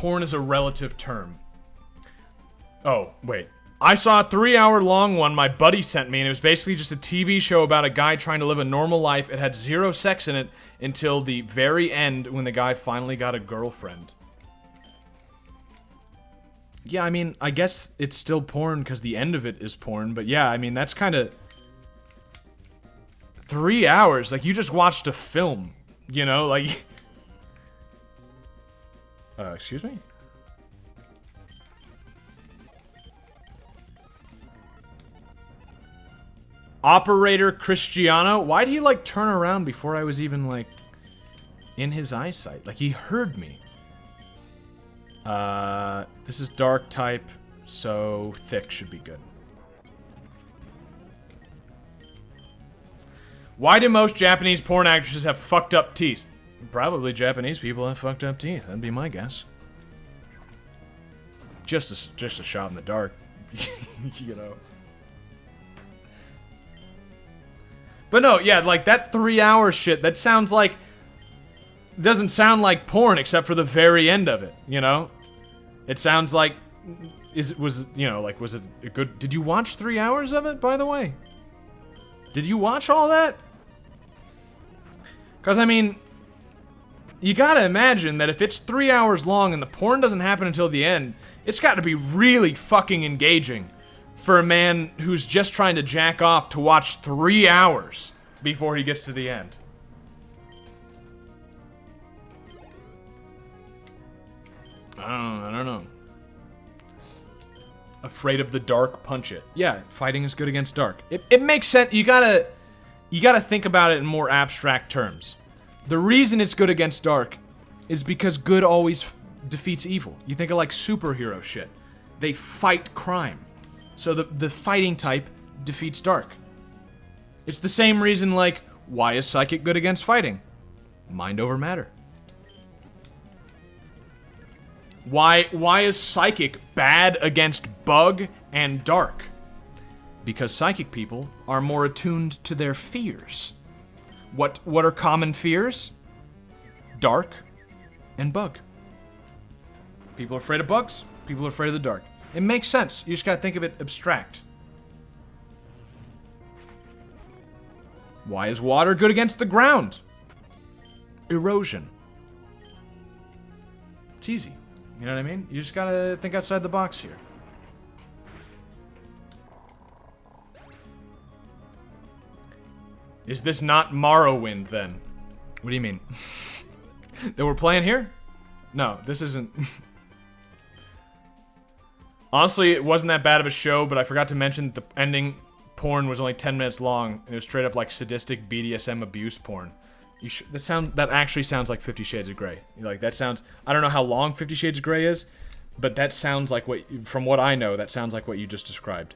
porn is a relative term. Oh, wait. I saw a 3-hour-long one my buddy sent me, and it was basically just a TV show about a guy trying to live a normal life. It had 0 sex in it until the very end when the guy finally got a girlfriend. Yeah, I mean, I guess it's still porn because the end of it is porn, but yeah, I mean, that's kind of... 3 hours, like, you just watched a film, you know, like... excuse me? Operator Cristiano? Why'd he, like, turn around before I was even, like, in his eyesight? Like, he heard me. This is dark type, so thick should be good. Why do most Japanese porn actresses have fucked up teeth? Probably Japanese people have fucked up teeth. That'd be my guess. Just a shot in the dark, you know. But no, yeah, like that 3-hour shit, that sounds like... doesn't sound like porn except for the very end of it, you know? It sounds like... was it a good... Did you watch 3 hours of it, by the way? Did you watch all that? Because, I mean... You gotta imagine that if it's 3 hours long and the porn doesn't happen until the end, it's gotta be really fucking engaging for a man who's just trying to jack off to watch 3 hours before he gets to the end. I don't know. Afraid of the dark, punch it. Yeah, fighting is good against dark. It makes sense. You gotta think about it in more abstract terms. The reason it's good against dark is because good always defeats evil. You think of like superhero shit. They fight crime. So the fighting type defeats dark. It's the same reason, like, why is psychic good against fighting? Mind over matter. Why is psychic bad against bug and dark? Because psychic people are more attuned to their fears. What are common fears? Dark and bug. People are afraid of bugs, people are afraid of the dark. It makes sense. You just gotta think of it abstract. Why is water good against the ground? Erosion. It's easy. You know what I mean? You just gotta think outside the box here. Is this not Morrowind, then? What do you mean? That we're playing here? No, this isn't... Honestly, it wasn't that bad of a show, but I forgot to mention that the ending porn was only 10 minutes long, and it was straight up like sadistic BDSM abuse porn. That actually sounds like 50 Shades of Grey. Like, that sounds... I don't know how long 50 Shades of Grey is, but that sounds like what... From what I know, that sounds like what you just described.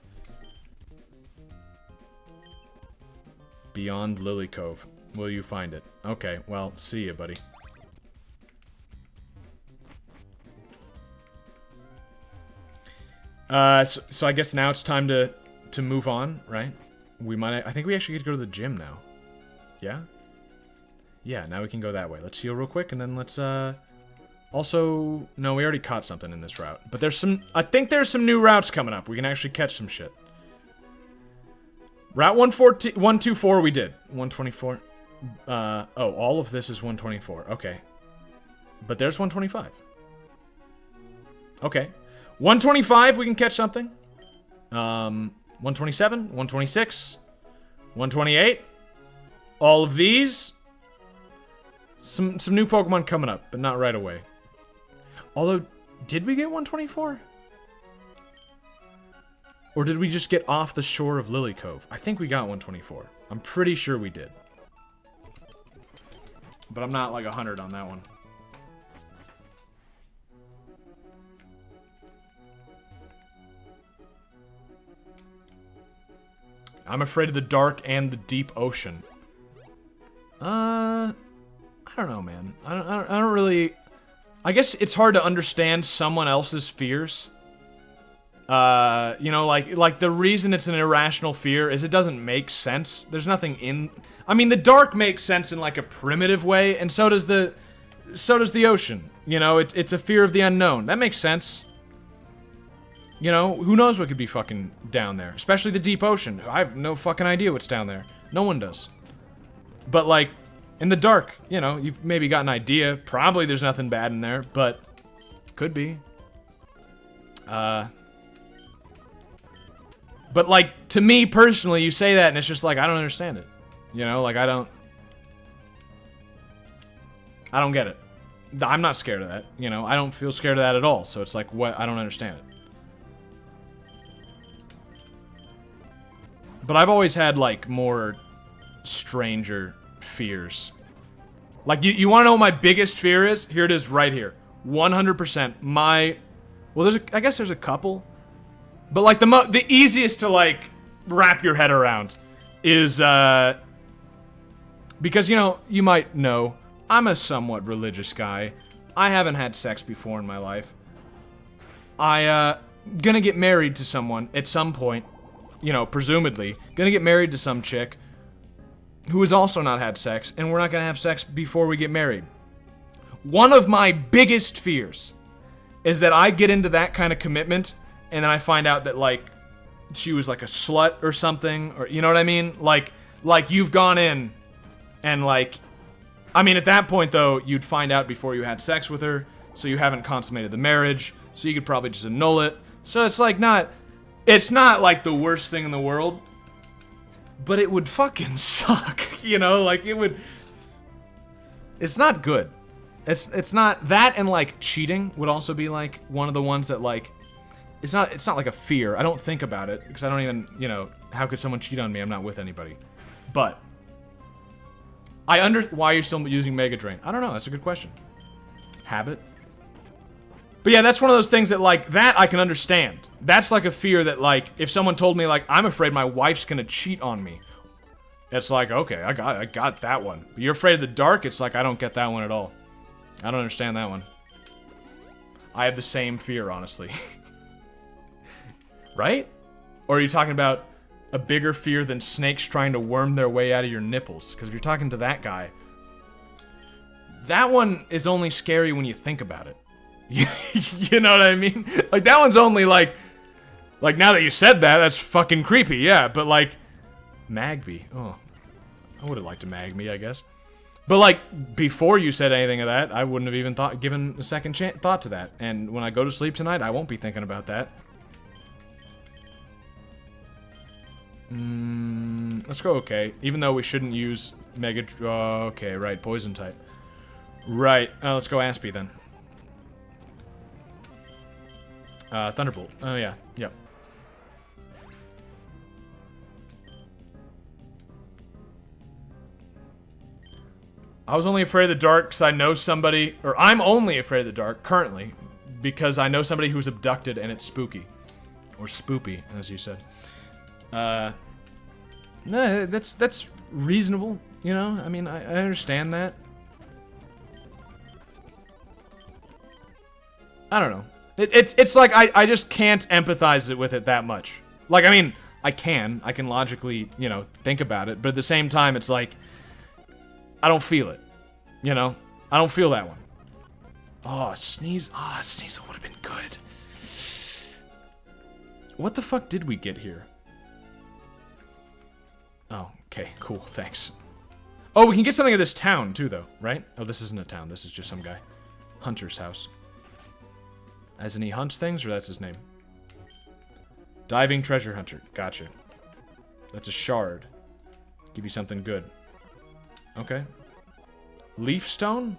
Beyond Lily Cove. Will you find it? Okay, well, see ya, buddy. So I guess now it's time to move on, right? I think we actually get to go to the gym now. Yeah? Yeah, now we can go that way. Let's heal real quick, and then let's, also... No, we already caught something in this route. But there's some... I think there's some new routes coming up. We can actually catch some shit. Route 124 we did. 124. Oh, all of this is 124. Okay. But there's 125. Okay. 125, we can catch something. 127, 126, 128. All of these. Some new Pokemon coming up, but not right away. Although, did we get 124? Or did we just get off the shore of Lily Cove? I think we got 124. I'm pretty sure we did. But I'm not like 100 on that one. I'm afraid of the dark and the deep ocean. I don't know, man. I don't really... I guess it's hard to understand someone else's fears. You know, like the reason it's an irrational fear is it doesn't make sense. There's nothing in... I mean, the dark makes sense in like a primitive way, and so does the so does the ocean. You know, it's a fear of the unknown. That makes sense. You know, who knows what could be fucking down there? Especially the deep ocean. I have no fucking idea what's down there. No one does. But, like, in the dark, you know, you've maybe got an idea. Probably there's nothing bad in there, but could be. But, like, to me personally, you say that and it's just like, I don't understand it. You know, like, I don't get it. I'm not scared of that, you know? I don't feel scared of that at all, so it's like, what? I don't understand it. But I've always had, like, more stranger fears. Like, you want to know what my biggest fear is? Here it is right here. 100%. Well, I guess there's a couple. But, like, the easiest to, like, wrap your head around is, because, you know, you might know, I'm a somewhat religious guy. I haven't had sex before in my life. Gonna get married to someone at some point. You know, presumably, gonna get married to some chick who has also not had sex, and we're not gonna have sex before we get married. One of my biggest fears is that I get into that kind of commitment, and then I find out that, like, she was, like, a slut or something, or, you know what I mean? Like, you've gone in, and, like, I mean, at that point, though, you'd find out before you had sex with her, so you haven't consummated the marriage, so you could probably just annul it. So it's, like, it's not, like, the worst thing in the world, but it would fucking suck, you know? Like, it's not good. It's not, that and, like, cheating would also be, like, one of the ones that, like, it's not like a fear. I don't think about it, because I don't even, you know, how could someone cheat on me? I'm not with anybody. But why you're still using Mega Drain. I don't know, that's a good question. Habit? But yeah, that's one of those things that, like, that I can understand. That's like a fear that, like, if someone told me, like, I'm afraid my wife's gonna cheat on me. It's like, okay, I got that one. But you're afraid of the dark? It's like, I don't get that one at all. I don't understand that one. I have the same fear, honestly. Right? Or are you talking about a bigger fear than snakes trying to worm their way out of your nipples? Because if you're talking to that guy, that one is only scary when you think about it. You know what I mean? Like, that one's only, like, now that you said that, that's fucking creepy, yeah. But, like, Magby. Oh, I would have liked to mag me, I guess. But, like, before you said anything of that, I wouldn't have even given a second thought to that. And when I go to sleep tonight, I won't be thinking about that. Let's go okay. Even though we shouldn't use Mega... okay, right, poison type. Right, let's go Aspie then. Thunderbolt. Oh, yeah. Yep. I was only afraid of the dark because I know somebody... Or I'm only afraid of the dark, currently, because I know somebody who's abducted and it's spooky. Or spoopy, as you said. No, that's reasonable, you know? I mean, I understand that. I don't know. It's like I just can't empathize with it that much. Like, I mean, I can logically, you know, think about it, but at the same time, it's like, I don't feel it, you know? I don't feel that one. Oh, sneeze. Ah, Sneasel would have been good. What the fuck did we get here? Oh, okay, cool, thanks. Oh, we can get something of this town, too, though, right? Oh, this isn't a town, this is just some guy. Hunter's house. As in he hunts things, or that's his name? Diving treasure hunter. Gotcha. That's a shard. Give you something good. Okay. Leaf stone?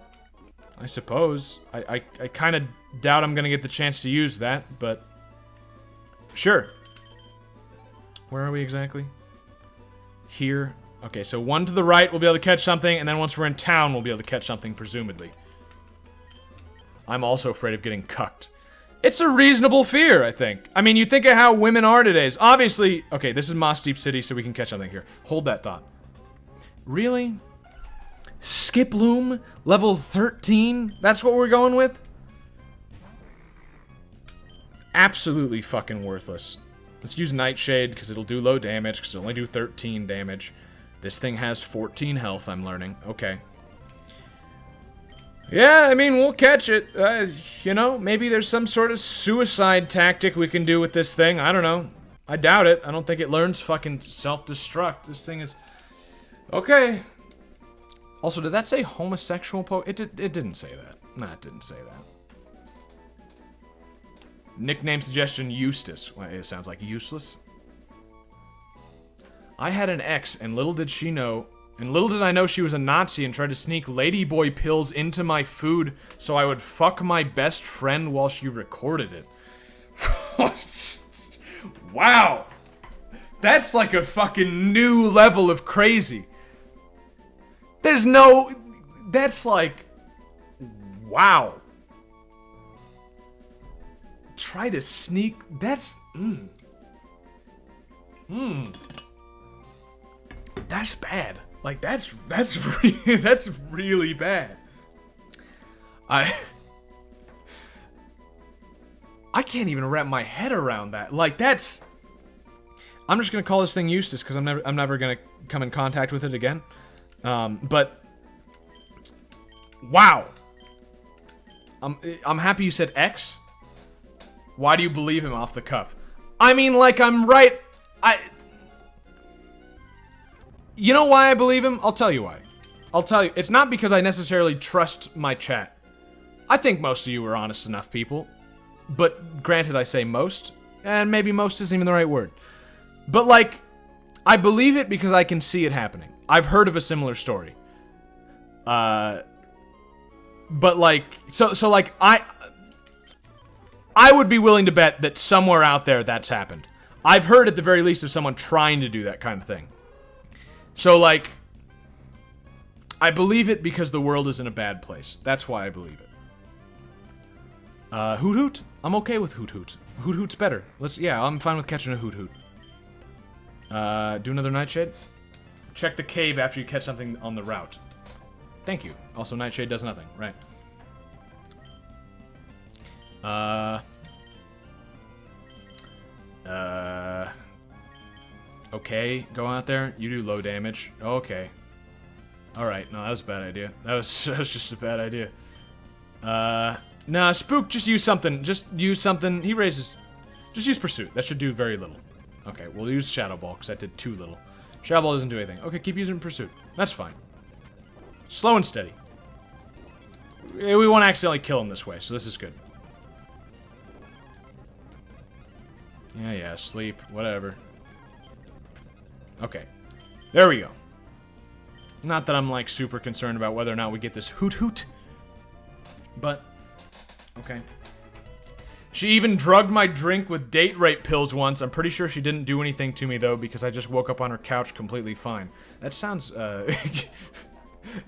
I suppose. I kind of doubt I'm going to get the chance to use that, but... Sure. Where are we exactly? Here. Okay, so one to the right, we'll be able to catch something, and then once we're in town, we'll be able to catch something, presumably. I'm also afraid of getting cucked. It's a reasonable fear, I think. I mean, you think of how women are today's. Obviously, okay, this is Moss Deep City, so we can catch something here. Hold that thought. Really? Skiploom? Level 13? That's what we're going with? Absolutely fucking worthless. Let's use Nightshade, because it'll do low damage, because it'll only do 13 damage. This thing has 14 health, I'm learning. Okay. Yeah, I mean, we'll catch it. You know, maybe there's some sort of suicide tactic we can do with this thing. I don't know. I doubt it. I don't think it learns fucking self-destruct. This thing is... Okay. Also, did that say homosexual It didn't say that. Nah, it didn't say that. Nickname suggestion, Eustace. Well, it sounds like useless. I had an ex, and little did she know... And little did I know she was a Nazi and tried to sneak ladyboy pills into my food so I would fuck my best friend while she recorded it. Wow! That's like a fucking new level of crazy. There's no... That's like... Wow. Try to sneak... That's... That's bad. Like, that's really bad. I can't even wrap my head around that. Like, that's... I'm just gonna call this thing Eustace, because I'm never gonna come in contact with it again. But... Wow. I'm happy you said X. Why do you believe him off the cuff? I mean, like, I'm right... You know why I believe him? I'll tell you why. I'll tell you. It's not because I necessarily trust my chat. I think most of you are honest enough people. But granted, I say most. And maybe most isn't even the right word. But, like, I believe it because I can see it happening. I've heard of a similar story. But, like, so like, I would be willing to bet that somewhere out there that's happened. I've heard at the very least of someone trying to do that kind of thing. So, like, I believe it because the world is in a bad place. That's why I believe it. Hoot Hoot? I'm okay with Hoot Hoot. Hoot Hoot's better. Yeah, I'm fine with catching a Hoot Hoot. Do another Nightshade? Check the cave after you catch something on the route. Thank you. Also, Nightshade does nothing, right? Okay, go out there. You do low damage. Okay. Alright, no, that was a bad idea. That was just a bad idea. Nah, Spook, just use something. Just use something. He raises... Just use Pursuit. That should do very little. Okay, we'll use Shadow Ball, because that did too little. Shadow Ball doesn't do anything. Okay, keep using Pursuit. That's fine. Slow and steady. We won't accidentally kill him this way, so this is good. Yeah, sleep. Whatever. Okay. There we go. Not that I'm, like, super concerned about whether or not we get this Hoot Hoot. But, okay. She even drugged my drink with date rape pills once. I'm pretty sure she didn't do anything to me, though, because I just woke up on her couch completely fine. That sounds, that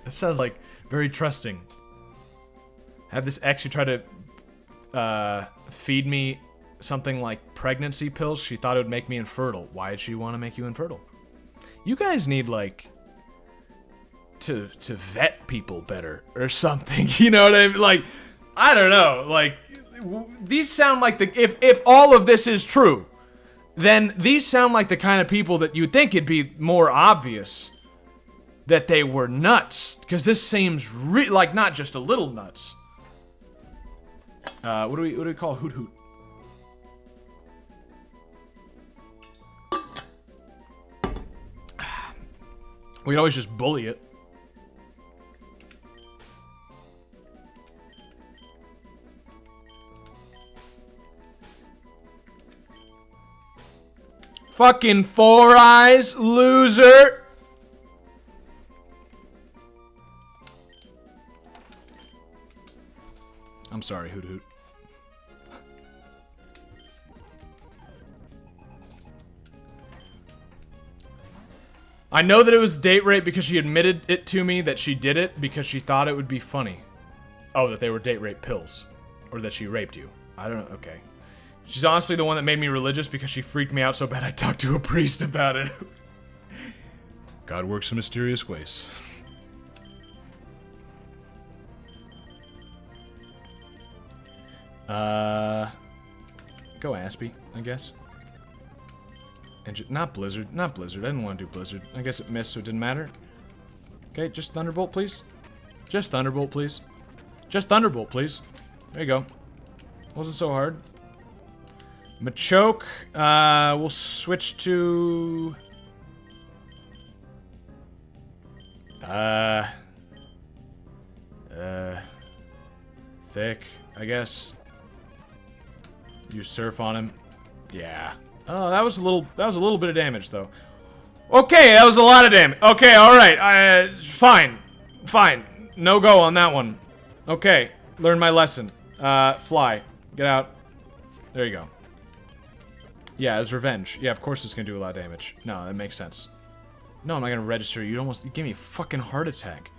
sounds, like, very trusting. Had this ex who tried to, feed me something like pregnancy pills. She thought it would make me infertile. Why did she want to make you infertile? You guys need, like, to vet people better or something. You know what I mean? Like, I don't know. Like, these sound like the... If all of this is true, then these sound like the kind of people that you'd think it'd be more obvious that they were nuts. Because this seems like not just a little nuts. What do we call Hoot Hoot? We could always just bully it. Fucking Four Eyes, loser! I'm sorry, Hoot Hoot. I know that it was date rape because she admitted it to me that she did it because she thought it would be funny. Oh, that they were date rape pills. Or that she raped you. I don't know, okay. She's honestly the one that made me religious because she freaked me out so bad I talked to a priest about it. God works in mysterious ways. Go Aspie, I guess. And not Blizzard, not Blizzard. I didn't want to do Blizzard. I guess it missed, so it didn't matter. Okay, just Thunderbolt, please. Just Thunderbolt, please. Just Thunderbolt, please. There you go. Wasn't so hard. Machoke. We'll switch to... Thick, I guess. Use Surf on him. Yeah. Oh, that was a little bit of damage, though. Okay, that was a lot of damage. Okay, alright. Fine. Fine. No go on that one. Okay. Learn my lesson. Fly. Get out. There you go. Yeah, it's revenge. Yeah, of course it's gonna do a lot of damage. No, that makes sense. No, I'm not gonna register. You gave me a fucking heart attack.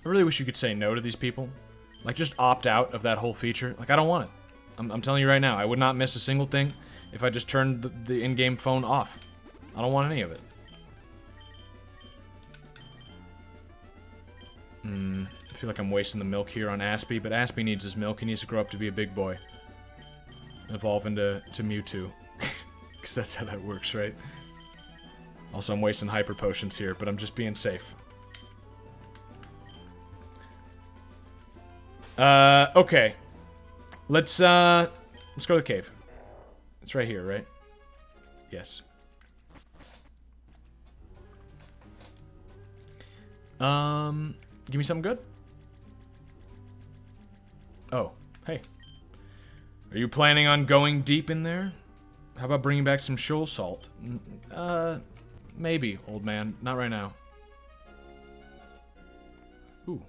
I really wish you could say no to these people. Like, just opt out of that whole feature. Like, I don't want it. I'm telling you right now, I would not miss a single thing if I just turned the in-game phone off. I don't want any of it. I feel like I'm wasting the milk here on Aspie, but Aspie needs his milk. He needs to grow up to be a big boy. Evolve into Mewtwo. Because that's how that works, right? Also, I'm wasting hyper potions here, but I'm just being safe. Okay. Let's go to the cave. It's right here, right? Yes. Give me something good? Oh, hey. Are you planning on going deep in there? How about bringing back some shoal salt? Maybe, old man. Not right now. Ooh.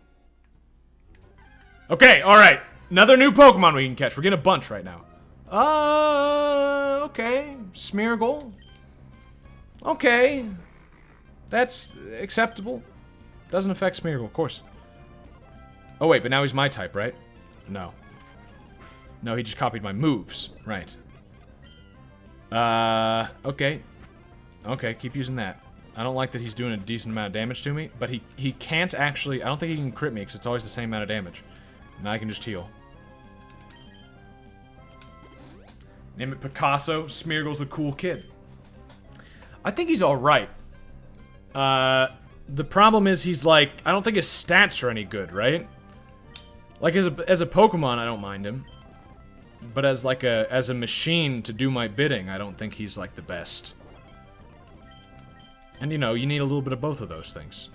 Okay, alright. Another new Pokemon we can catch. We're getting a bunch right now. Okay. Smeargle. Okay. That's acceptable. Doesn't affect Smeargle, of course. Oh wait, but now he's my type, right? No. No, he just copied my moves. Right. Okay. Okay, keep using that. I don't like that he's doing a decent amount of damage to me, but he can't actually... I don't think he can crit me, because it's always the same amount of damage. Now I can just heal. Name it Picasso. Smeargle's a cool kid. I think he's alright. The problem is he's like... I don't think his stats are any good, right? Like, as a Pokemon, I don't mind him. But as like as a machine to do my bidding, I don't think he's like the best. And you know, you need a little bit of both of those things.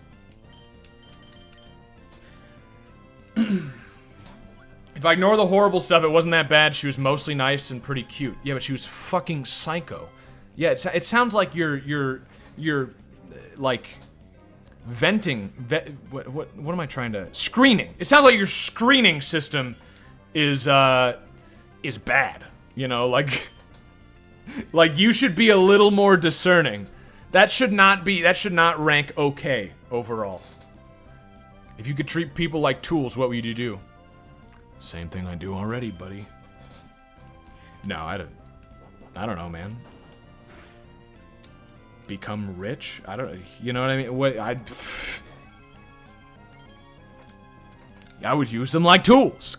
If I ignore the horrible stuff, it wasn't that bad. She was mostly nice and pretty cute. Yeah, but she was fucking psycho. Yeah, it sounds like you're like venting. What am I trying to screening? It sounds like your screening system is bad. You know, like you should be a little more discerning. That should not rank okay overall. If you could treat people like tools, what would you do? Same thing I do already, buddy. No, I don't know, man. Become rich? I don't, you know what I mean? I would use them like tools.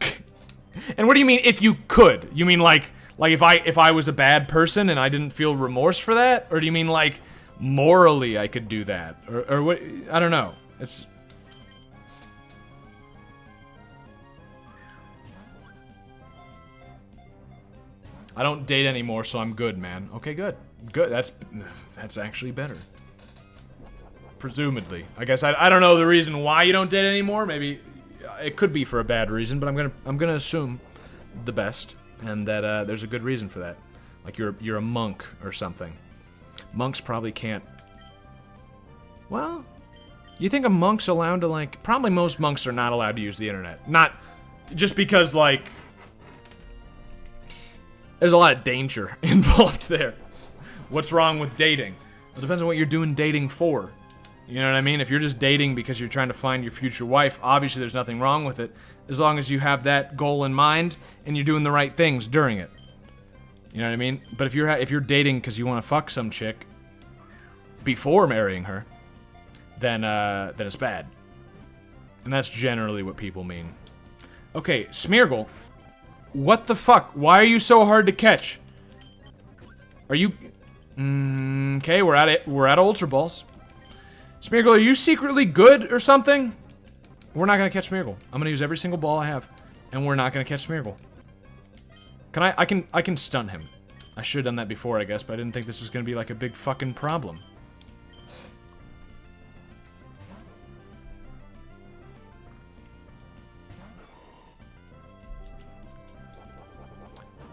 And what do you mean if you could? You mean like if I was a bad person and I didn't feel remorse for that? Or do you mean like morally I could do that? Or what? I don't know. It's... I don't date anymore, so I'm good, man. Okay, good. Good. That's actually better. Presumably. I guess I don't know the reason why you don't date anymore. Maybe it could be for a bad reason, but I'm gonna assume the best, and that there's a good reason for that. Like you're a monk or something. Monks probably can't. Well, you think a monk's allowed to like? Probably most monks are not allowed to use the internet. Not just because like there's a lot of danger involved there. What's wrong with dating? It depends on what you're doing dating for. You know what I mean? If you're just dating because you're trying to find your future wife, obviously there's nothing wrong with it, as long as you have that goal in mind and you're doing the right things during it. You know what I mean? But if you're dating because you want to fuck some chick before marrying her, then it's bad. And that's generally what people mean. Okay, Smeargle. What the fuck? Why are you so hard to catch? Are you... okay, we're at Ultra Balls. Smeargle, are you secretly good or something? We're not gonna catch Smeargle. I'm gonna use every single ball I have, and we're not gonna catch Smeargle. Can I can stun him. I should have done that before, I guess, but I didn't think this was gonna be like a big fucking problem.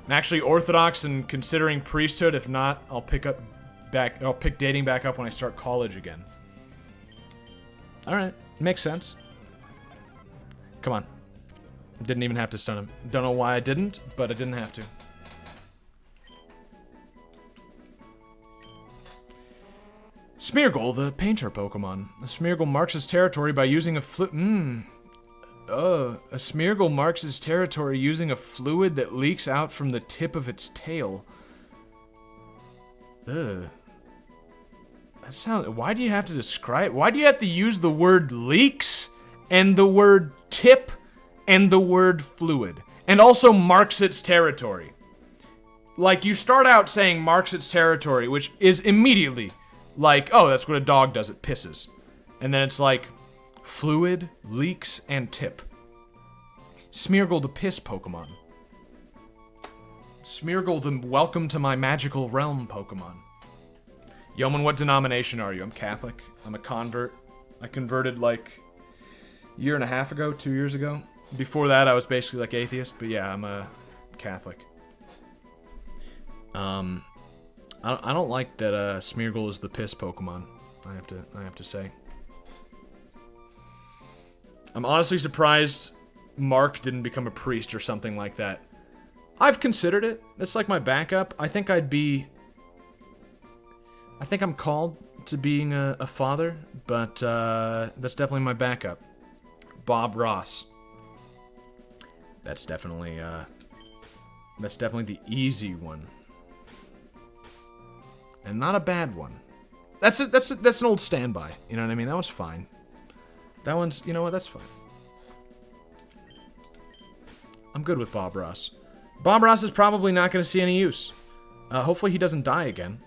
I'm actually Orthodox and considering priesthood. If not, I'll pick dating back up when I start college again. Alright, makes sense. Come on. Didn't even have to stun him. Don't know why I didn't, but I didn't have to. Smeargle, the painter Pokemon. A Smeargle marks its territory by using a a Smeargle marks its territory using a fluid that leaks out from the tip of its tail. Ugh. That sounds... Why do you have to describe... Why do you have to use the word leaks and the word tip and the word fluid? And also marks its territory. Like, you start out saying marks its territory, which is immediately like, oh, that's what a dog does, it pisses. And then it's like, fluid, leaks, and tip. Smeargle the piss Pokemon. Smeargle the welcome to my magical realm Pokemon. Yeoman, what denomination are you? I'm Catholic. I'm a convert. I converted like a year and a half ago, 2 years ago. Before that, I was basically like atheist, but yeah, I'm a Catholic. I don't like that Smeargle is the piss Pokemon. I have to say. I'm honestly surprised Mark didn't become a priest or something like that. I've considered it. That's like my backup. I think I'm called to being a father, but that's definitely my backup. Bob Ross. That's definitely the easy one. And not a bad one. That's an old standby. You know what I mean? That one's fine. That one's, you know what? That's fine. I'm good with Bob Ross. Bob Ross is probably not going to see any use. Hopefully he doesn't die again.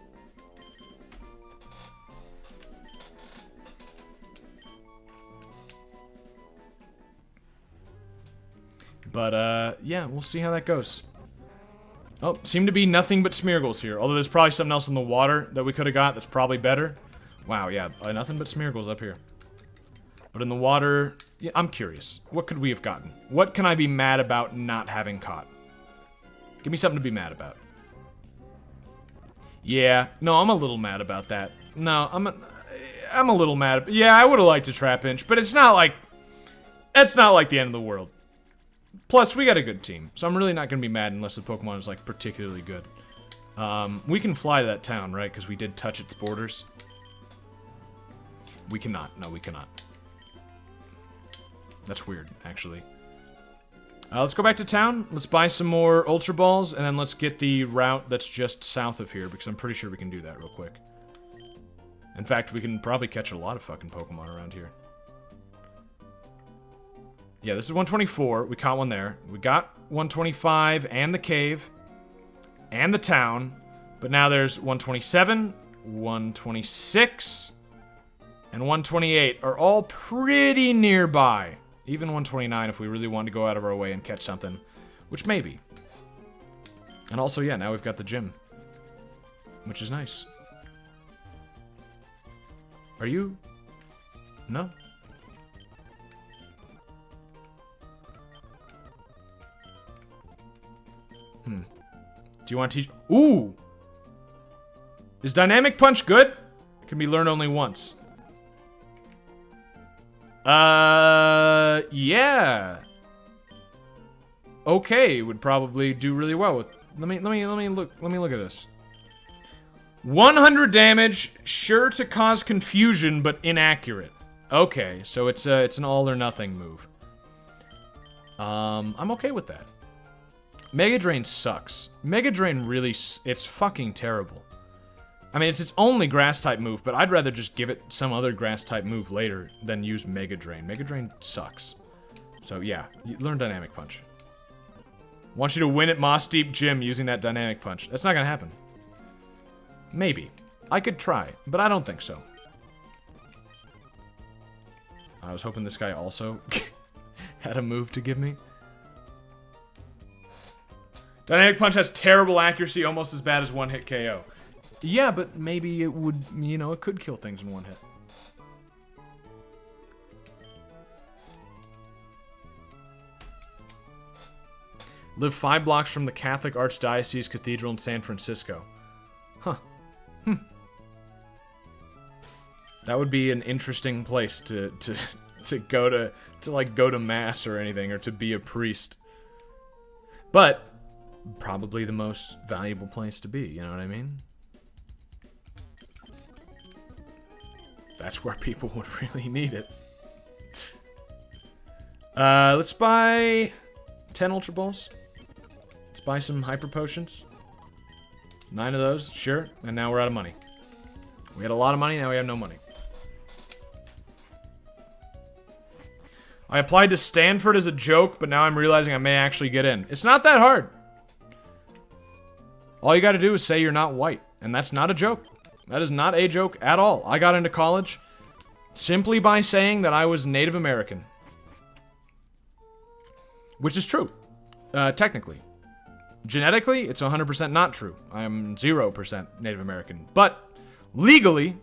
But, yeah, we'll see how that goes. Oh, seem to be nothing but Smeargles here. Although there's probably something else in the water that we could have got that's probably better. Wow, yeah, nothing but Smeargles up here. But in the water, yeah, I'm curious. What could we have gotten? What can I be mad about not having caught? Give me something to be mad about. Yeah, no, I'm a little mad about that. No, I'm a little mad. Yeah, I would have liked a Trapinch, but it's not like... It's not like the end of the world. Plus, we got a good team, so I'm really not going to be mad unless the Pokemon is, like, particularly good. We can fly to that town, right? Because we did touch its borders. We cannot. No, we cannot. That's weird, actually. Let's go back to town. Let's buy some more Ultra Balls, and then let's get the route that's just south of here, because I'm pretty sure we can do that real quick. In fact, we can probably catch a lot of fucking Pokemon around here. Yeah, this is 124. We caught one there. We got 125 and the cave and the town. But now there's 127, 126, and 128 are all pretty nearby. Even 129 if we really want to go out of our way and catch something. Which maybe. And also, yeah, now we've got the gym. Which is nice. Are you? No? Do you want to teach? Ooh! Is Dynamic Punch good? It can be learned only once. Yeah. Okay, would probably do really well with. Let me look at this. 100 damage, sure to cause confusion, but inaccurate. Okay, so it's an all or nothing move. I'm okay with that. Mega Drain sucks. Mega Drain really, it's fucking terrible. I mean, it's its only grass-type move, but I'd rather just give it some other grass-type move later than use Mega Drain. Mega Drain sucks. So, yeah, learn Dynamic Punch. Want you to win at Moss Deep Gym using that Dynamic Punch. That's not gonna happen. Maybe. I could try, but I don't think so. I was hoping this guy also had a move to give me. Dynamic Punch has terrible accuracy, almost as bad as one-hit KO. Yeah, but maybe it would, you know, it could kill things in one hit. Live 5 blocks from the Catholic Archdiocese Cathedral in San Francisco. Huh. That would be an interesting place to go to mass or anything, or to be a priest. But probably the most valuable place to be, you know what I mean? That's where people would really need it. Let's buy 10 Ultra Balls. Let's buy some Hyper Potions. 9 of those, sure. And now we're out of money. We had a lot of money, now we have no money. I applied to Stanford as a joke, but now I'm realizing I may actually get in. It's not that hard. All you gotta do is say you're not white. And that's not a joke. That is not a joke at all. I got into college simply by saying that I was Native American. Which is true. Technically. Genetically, it's 100% not true. I am 0% Native American. But legally,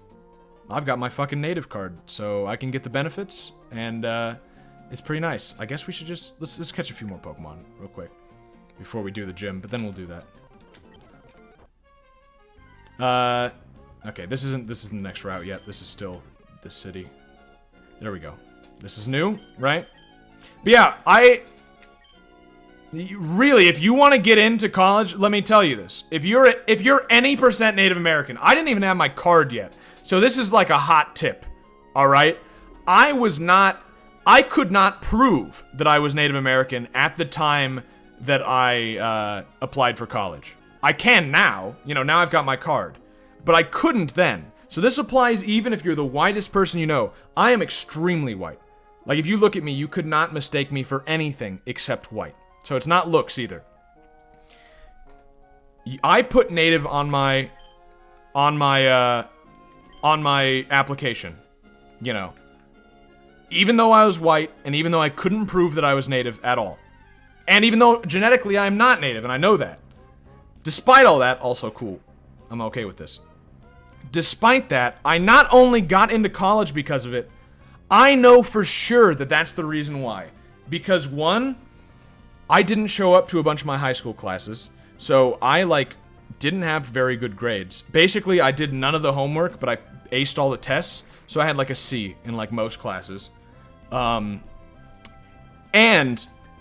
I've got my fucking native card, so I can get the benefits, and it's pretty nice. I guess we should just let's catch a few more Pokemon real quick before we do the gym, but then we'll do that. Okay, this isn't the next route yet. This is still this city. There we go. This is new, right? But yeah, really, if you want to get into college, let me tell you this. If you're any percent Native American, I didn't even have my card yet. So this is like a hot tip. All right? I could not prove that I was Native American at the time that I applied for college. I can now. You know, now I've got my card. But I couldn't then. So this applies even if you're the whitest person you know. I am extremely white. Like, if you look at me, you could not mistake me for anything except white. So it's not looks either. I put native on my application. You know. Even though I was white, and even though I couldn't prove that I was native at all. And even though genetically I'm not native, and I know that. Despite all that, also cool. I'm okay with this. Despite that, I not only got into college because of it, I know for sure that that's the reason why. Because one, I didn't show up to a bunch of my high school classes, so I, didn't have very good grades. Basically, I did none of the homework, but I aced all the tests, so I had, a C in, most classes. And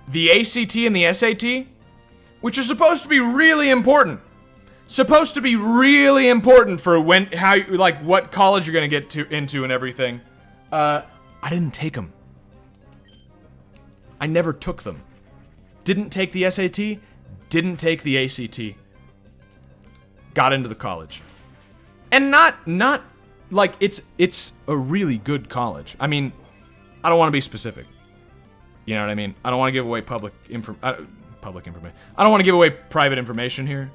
the ACT and the SAT, which are supposed to be really important. Supposed to be really important for what college you're gonna get into and everything. I didn't take them. I never took them. Didn't take the SAT, didn't take the ACT. Got into the college. And not it's a really good college. I mean, I don't want to be specific. You know what I mean? I don't want to give away public information. I don't want to give away private information here.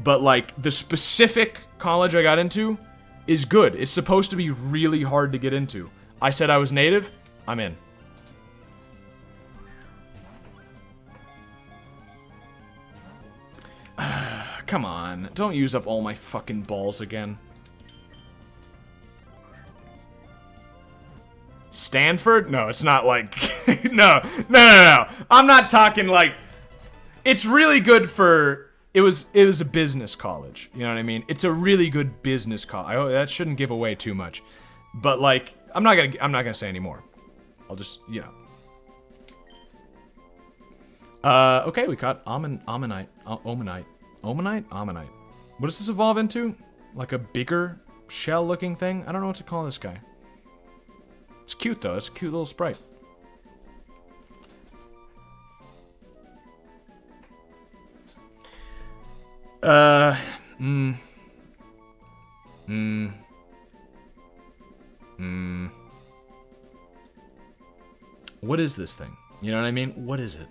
But, the specific college I got into is good. It's supposed to be really hard to get into. I said I was native, I'm in. Come on, don't use up all my fucking balls again. Stanford? No, it's not no. I'm not talking it's really good for... It was a business college, you know what I mean? It's a really good business college. That shouldn't give away too much, but I'm not gonna say any more. I'll just, you know. Okay, we caught Omanite. What does this evolve into? Like a bigger shell-looking thing? I don't know what to call this guy. It's cute though. It's a cute little sprite. What is this thing? You know what I mean? What is it?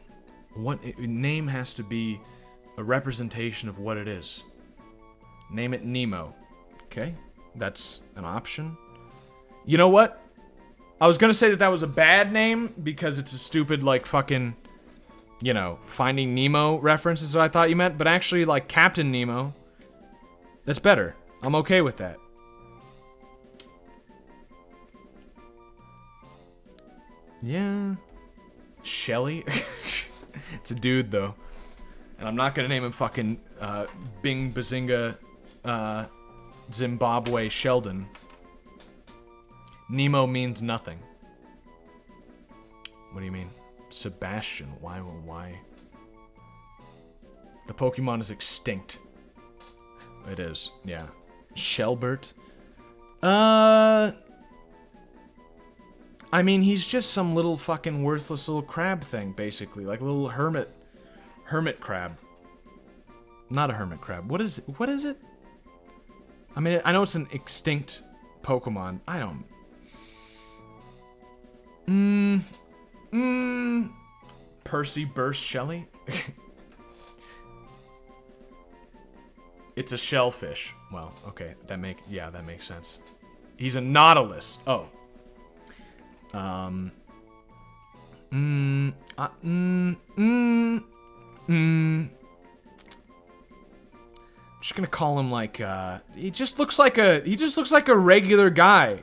Name has to be a representation of what it is. Name it Nemo. Okay, that's an option. You know what? I was gonna say that was a bad name because it's a stupid, like, fucking, you know, Finding Nemo reference is what I thought you meant, but actually, like, Captain Nemo, that's better. I'm okay with that. Yeah. Shelly? It's a dude, though. And I'm not gonna name him fucking, Bing Bazinga, Zimbabwe Sheldon. Nemo means nothing. What do you mean? Sebastian, why? The Pokemon is extinct. It is, yeah. Shelbert? I mean, he's just some little fucking worthless little crab thing, basically. Like a little hermit crab. Not a hermit crab. What is it? I mean, I know it's an extinct Pokemon. I don't... Percy Burst Shelley? It's a shellfish. Well, okay, that makes sense. He's a nautilus. Oh. I'm just gonna call him like, he just looks like a regular guy.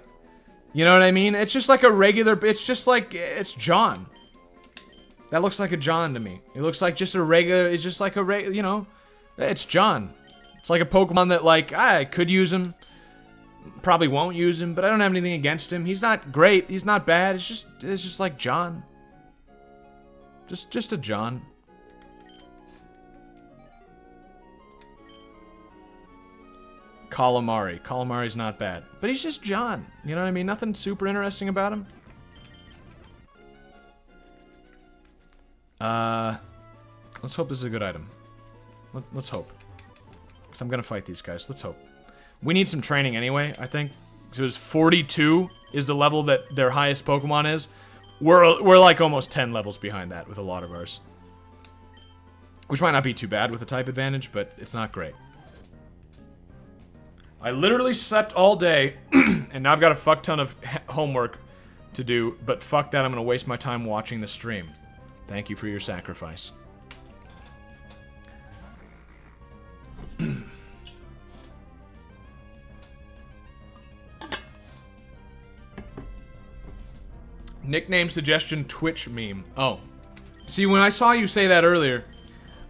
You know what I mean? It's just like a regular, it's John. That looks like a John to me. It looks like just a regular, it's just like a you know, it's John. It's like a Pokemon that, like, I could use him. Probably won't use him, but I don't have anything against him. He's not great. He's not bad. It's just like John. Just a John. Calamari. Calamari's not bad. But he's just John. You know what I mean? Nothing super interesting about him. Let's hope this is a good item. Let's hope. Because I'm going to fight these guys. Let's hope. We need some training anyway, I think. So it was 42 is the level that their highest Pokemon is. We're like almost 10 levels behind that with a lot of ours. Which might not be too bad with a type advantage, but it's not great. I literally slept all day, and now I've got a fuck ton of homework to do, but fuck that, I'm gonna waste my time watching the stream. Thank you for your sacrifice. Nickname suggestion Twitch meme. Oh. See, when I saw you say that earlier,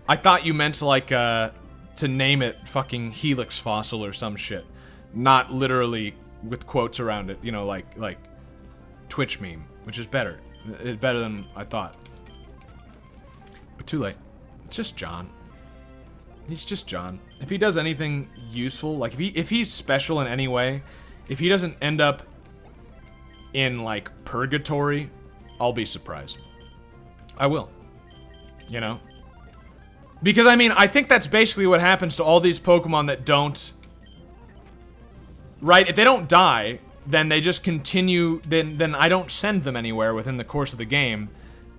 I thought you meant like, to name it fucking Helix Fossil or some shit. Not literally with quotes around it, you know, like Twitch meme, which is better. It's better than I thought. But too late. It's just John. He's just John. If he does anything useful, like if he's special in any way, if he doesn't end up in like purgatory, I'll be surprised. I will. You know? Because I mean, I think that's basically what happens to all these Pokemon that don't, right? If they don't die, then they just continue, then I don't send them anywhere within the course of the game.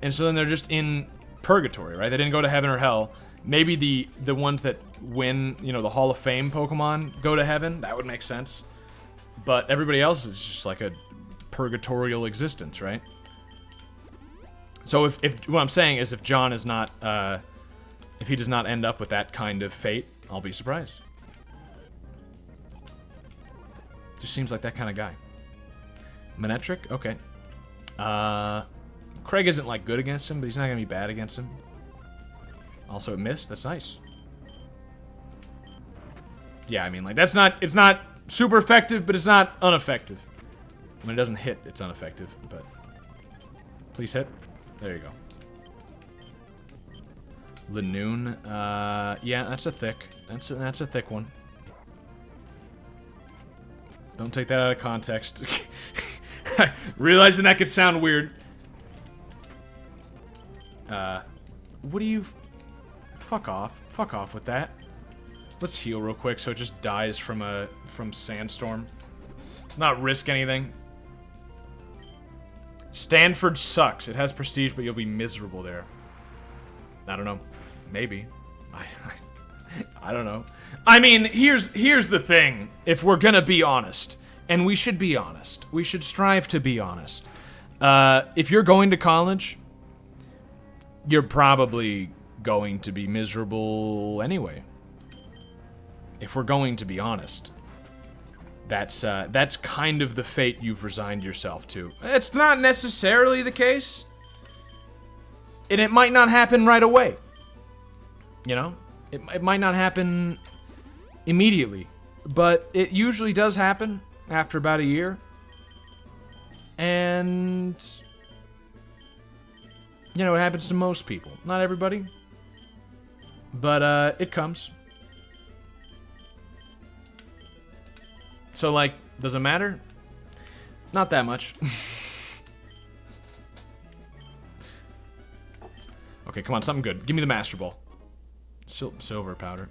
And so then they're just in purgatory, right? They didn't go to heaven or hell. Maybe the ones that win, you know, the Hall of Fame Pokemon go to heaven. That would make sense. But everybody else is just like a purgatorial existence, right? So if what I'm saying is if John is not, if he does not end up with that kind of fate, I'll be surprised. Just seems like that kind of guy. Manectric? Okay. Craig isn't like good against him, but he's not gonna be bad against him. Also, it missed. That's nice. Yeah, I mean, like, it's not super effective, but it's not ineffective. When it doesn't hit, it's ineffective, but... Please hit. There you go. Lanoon, yeah, that's a thick. That's a thick one. Don't take that out of context. Realizing that could sound weird. What do you... Fuck off. Fuck off with that. Let's heal real quick so it just dies from Sandstorm. Not risk anything. Stanford sucks. It has prestige, but you'll be miserable there. I don't know. Maybe. I don't know. I mean, here's the thing. If we're gonna be honest, and we should be honest, we should strive to be honest. If you're going to college, you're probably going to be miserable anyway. If we're going to be honest. That's kind of the fate you've resigned yourself to. It's not necessarily the case. And it might not happen right away. You know? It might not happen immediately. But it usually does happen after about a year. And... you know, it happens to most people. Not everybody. But, it comes. So, like, does it matter? Not that much. Okay, come on, something good. Give me the Master Ball. Silver powder.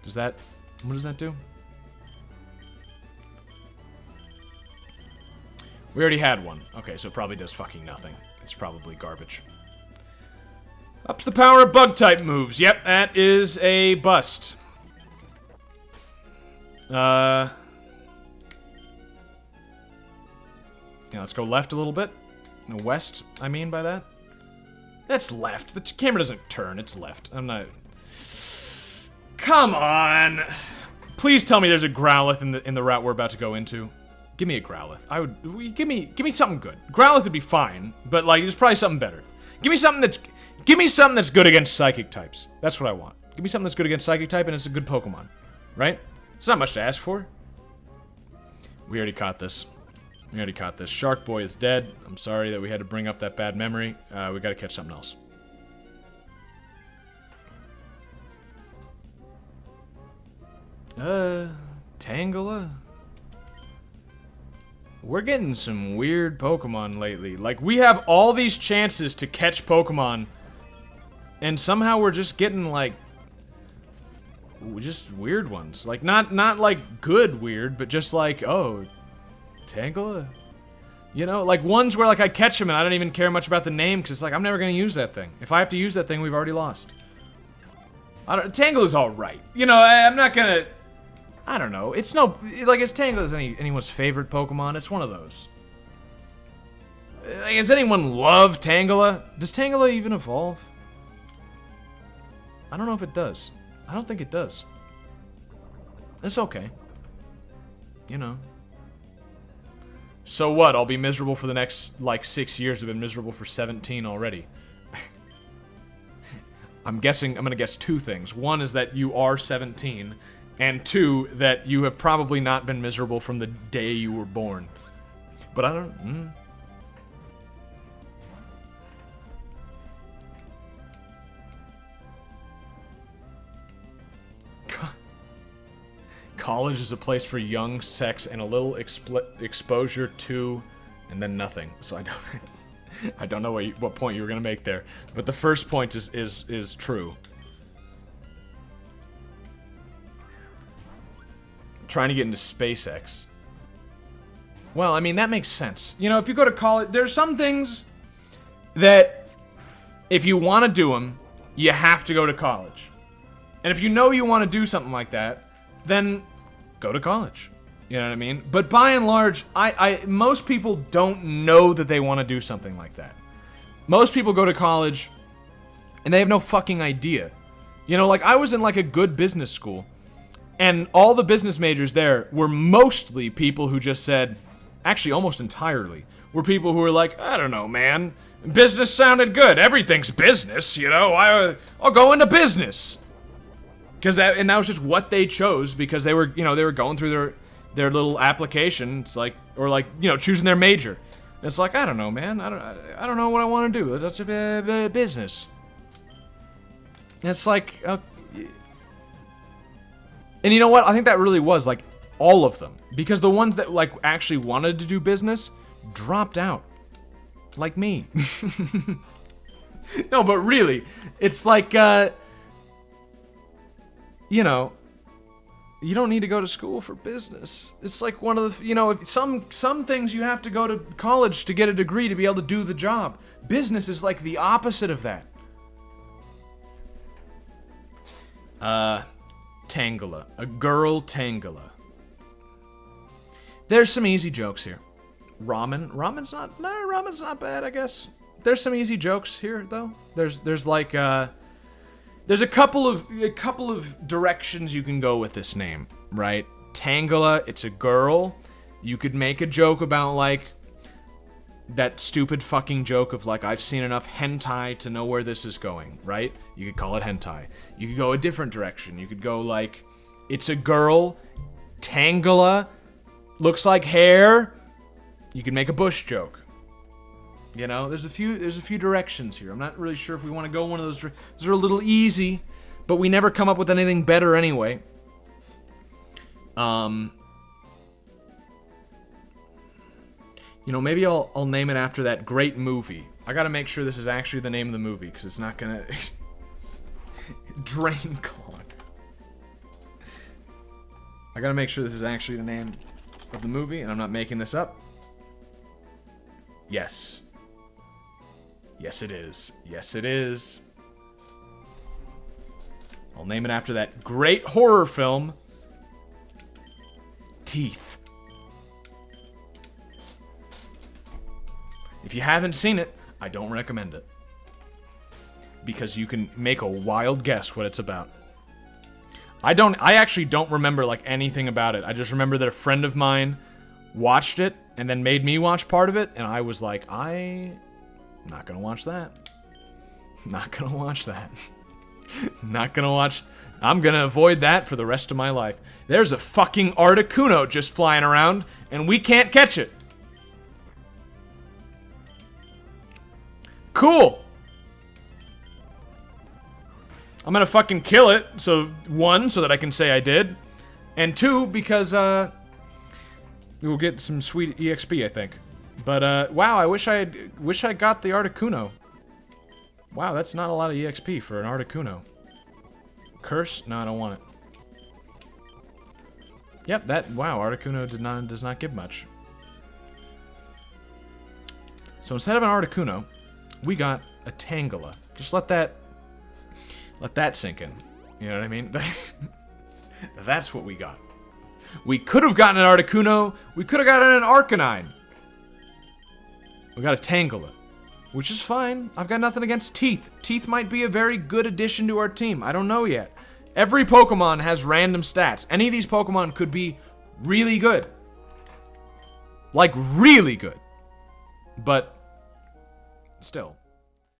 Does that... what does that do? We already had one. Okay, so it probably does fucking nothing. It's probably garbage. Ups the power of bug-type moves. Yep, that is a bust. Yeah, let's go left a little bit. No, west, I mean by that. That's left. The camera doesn't turn, it's left. I'm not... Come on! Please tell me there's a Growlithe in the route we're about to go into. Give me a Growlithe. Give me something good. Growlithe would be fine, but like there's probably something better. Give me something that's good against psychic types. That's what I want. Give me something that's good against psychic type and it's a good Pokemon. Right? It's not much to ask for. We already caught this. We already caught this. Shark Boy is dead. I'm sorry that we had to bring up that bad memory. We gotta catch something else. Tangela? We're getting some weird Pokemon lately. Like, we have all these chances to catch Pokemon, and somehow we're just getting, like, just weird ones. Like, not like, good weird, but just like, oh... Tangela? You know, like ones where like I catch them and I don't even care much about the name because it's like I'm never gonna use that thing. If I have to use that thing, we've already lost. Tangela's alright. You know, I'm not gonna... I don't know. It's no... like, is Tangela anyone's favorite Pokemon? It's one of those. Like, does anyone love Tangela? Does Tangela even evolve? I don't know if it does. I don't think it does. It's okay. You know. So what? I'll be miserable for the next, like, 6 years. I've been miserable for 17 already. I'm gonna guess two things. One is that you are 17, and two, that you have probably not been miserable from the day you were born. But I don't... College is a place for young sex and a little exposure to, and then nothing. So I don't know what point you were gonna make there, but the first point is true. Trying to get into SpaceX. Well, I mean that makes sense. You know, if you go to college, there's some things that if you want to do them, you have to go to college. And if you know you want to do something like that, then go to college. You know what I mean? But by and large, most people don't know that they want to do something like that. Most people go to college and they have no fucking idea. You know, like I was in like a good business school and all the business majors there were mostly people who just said, actually almost entirely, were people who were like, I don't know, man. Business sounded good. Everything's business, you know? I'll go into business. And that was just what they chose because they were, you know, they were going through their little application. It's like, or like, you know, choosing their major. And it's like, I don't know, man. I don't know what I want to do. That's a business. And it's like, and you know what? I think that really was like all of them because the ones that like actually wanted to do business dropped out, like me. No, but really, it's like. You know, you don't need to go to school for business. It's like one of the, you know, some things you have to go to college to get a degree to be able to do the job. Business is like the opposite of that. Tangela. A girl Tangela. There's some easy jokes here. Ramen. Ramen's not bad, I guess. There's some easy jokes here, though. There's like, there's a couple of directions you can go with this name, right? Tangela, it's a girl. You could make a joke about, like, that stupid fucking joke of, like, I've seen enough hentai to know where this is going, right? You could call it hentai. You could go a different direction. You could go, like, it's a girl, Tangela, looks like hair. You could make a bush joke. You know, there's a few directions here. I'm not really sure if we want to go one of those. Those are a little easy, but we never come up with anything better anyway. You know, maybe I'll name it after that great movie. I gotta make sure this is actually the name of the movie, because it's not gonna... Drain clog. I gotta make sure this is actually the name of the movie, and I'm not making this up. Yes. Yes, it is. Yes, it is. I'll name it after that great horror film, Teeth. If you haven't seen it, I don't recommend it. Because you can make a wild guess what it's about. I actually don't remember, like, anything about it. I just remember that a friend of mine watched it and then made me watch part of it, and I was like, I'm not gonna watch that. Not gonna watch that. Not gonna watch... I'm gonna avoid that for the rest of my life. There's a fucking Articuno just flying around, and we can't catch it. Cool. I'm gonna fucking kill it. So, 1, so that I can say I did. And 2, because, we'll get some sweet EXP, I think. But, wow, I wish I got the Articuno. Wow, that's not a lot of EXP for an Articuno. Curse? No, I don't want it. Yep, wow, Articuno does not give much. So instead of an Articuno, we got a Tangela. Just let that sink in. You know what I mean? That's what we got. We could have gotten an Articuno. We could have gotten an Arcanine. We got a Tangela, which is fine. I've got nothing against Teeth. Teeth might be a very good addition to our team. I don't know yet. Every Pokemon has random stats. Any of these Pokemon could be really good. Like, really good. But still.